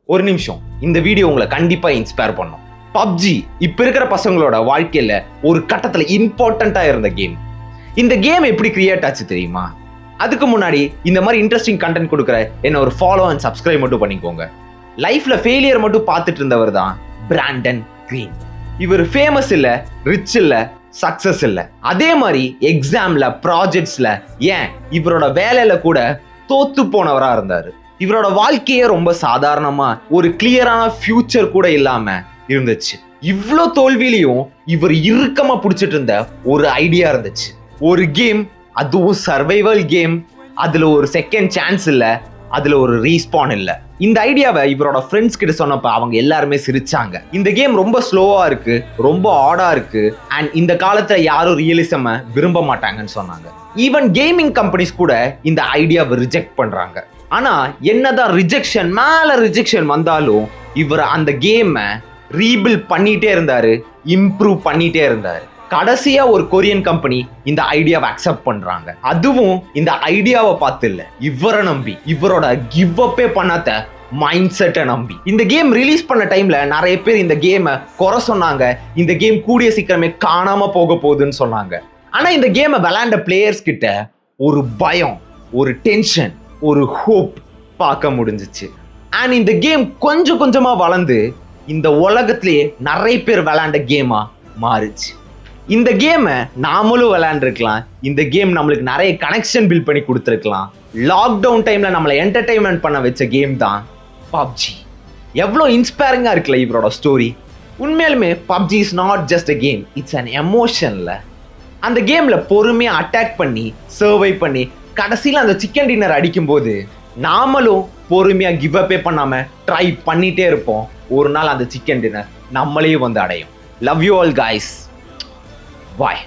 ஒரு நிமிஷம், இந்த வீடியோ உங்களை கண்டிப்பா இன்ஸ்பயர் பண்ணும். பப்ஜி இப்ப இருக்கிற பசங்களோட வாழ்க்கையில ஒரு கட்டத்துல இம்பார்ட்டண்டா இருந்த கேம். இந்த கேம் எப்படி கிரியேட் ஆச்சு தெரியுமா? அதுக்கு முன்னாடி இந்த மாதிரி இன்ட்ரெஸ்டிங் கண்டென்ட் கொடுக்குற என்ன ஒரு ஃபாலோ அண்ட் சப்ஸ்கிரைப் மட்டும் பண்ணிக்கோங்க. லைஃப்ல ஃபெயிலியர் மட்டும் பார்த்துட்டு இருந்தவர் தான் பிராண்டன் கிரீன். இவர் ஃபேமஸ் இல்ல, ரிச் இல்ல, சக்சஸ் இல்ல. அதே மாதிரி எக்ஸாம்ல, ப்ராஜெக்ட்ஸ்ல, ஏன் இவரோட வேலையில கூட தோத்து போனவரா இருந்தாரு. இவரோட வாழ்க்கையே ரொம்ப சாதாரணமா, ஒரு கிளியரான ஃபியூச்சர் கூட இல்லாம இருந்துச்சு. இவ்ளோ தோல்வியிலையும் இவர் இறுக்கமா பிடிச்சிட்டு இருந்த ஒரு ஐடியா இருந்துச்சு. ஒரு கேம், அதுவும் சர்வைவல் கேம். அதுல ஒரு செகண்ட் சான்ஸ் இல்ல, அதுல ஒரு ரீஸ்பான் இல்ல. இந்த ஐடியாவை இவரோட ஃப்ரெண்ட்ஸ் கிட்ட சொன்னப்ப அவங்க எல்லாருமே சிரிச்சாங்க. இந்த கேம் ரொம்ப ஸ்லோவா இருக்கு, ரொம்ப ஆடா இருக்கு, அண்ட் இந்த காலத்துல யாரும் ரியலிசம விரும்ப மாட்டாங்கன்னு சொன்னாங்க. ஈவன் கேமிங் கம்பெனிஸ் கூட இந்த ஐடியாவை ரிஜெக்ட் பண்றாங்க. ஆனா என்னதான் ரிஜெக்ஷன் மேல ரிஜெக்ஷன் வந்தாலும் இவர் அந்த கேமை ரீபில்ட் பண்ணிட்டே இருந்தாரு, இம்ப்ரூவ் பண்ணிட்டே இருந்தாரு. கடைசியா ஒரு கொரியன் கம்பெனி இந்த ஐடியாவை அக்செப்ட் பண்றாங்க. அதுவும் இந்த ஐடியாவை பார்த்து இல்ல, இவரை நம்பி, இவரோட கிவ் அப்பே பண்ணாத மைண்ட் செட்டை நம்பி. இந்த கேம் ரிலீஸ் பண்ண டைம்ல நிறைய பேர் இந்த கேமை குறை சொன்னாங்க. இந்த கேம் கூடிய சீக்கிரமே காணாம போக போகுதுன்னு சொன்னாங்க. ஆனா இந்த கேமை விளையாண்ட பிளேயர்ஸ் கிட்ட ஒரு பயம், ஒரு டென்ஷன், ஒரு ஹோப் பார்க்க முடிஞ்சிச்சு. அண்ட் இந்த கேம் கொஞ்சம் கொஞ்சமா வளர்ந்து இந்த உலகத்திலேயே நிறைய பேர் விளையாண்ட கேமா மாறுச்சு. இந்த கேமை நாமளும் விளையாண்டுருக்கலாம். இந்த கேம் நம்மளுக்கு நிறைய கனெக்ஷன் பில்ட் பண்ணி கொடுத்துருக்கலாம். லாக்டவுன் டைம்ல நம்மளை என்டர்டைன்மெண்ட் பண்ண வச்ச கேம் தான் பப்ஜி. எவ்வளோ இன்ஸ்பைரிங்கா இருக்குல்ல இவரோட ஸ்டோரி. உண்மையாலுமே PUBG is not just a game, it's an எமோஷன்ல. அந்த கேம்ல பொறுமையா அட்டாக் பண்ணி சர்வை பண்ணி கடைசியில் அந்த சிக்கன் டின்னர் அடிக்கும்போது நாமளும் பொறுமையா கிவ் அப்பே பண்ணாம ட்ரை பண்ணிட்டே இருப்போம். ஒரு நாள் அந்த சிக்கன் டின்னர் நம்மளையும் வந்து அடையும். Love you all guys. Bye.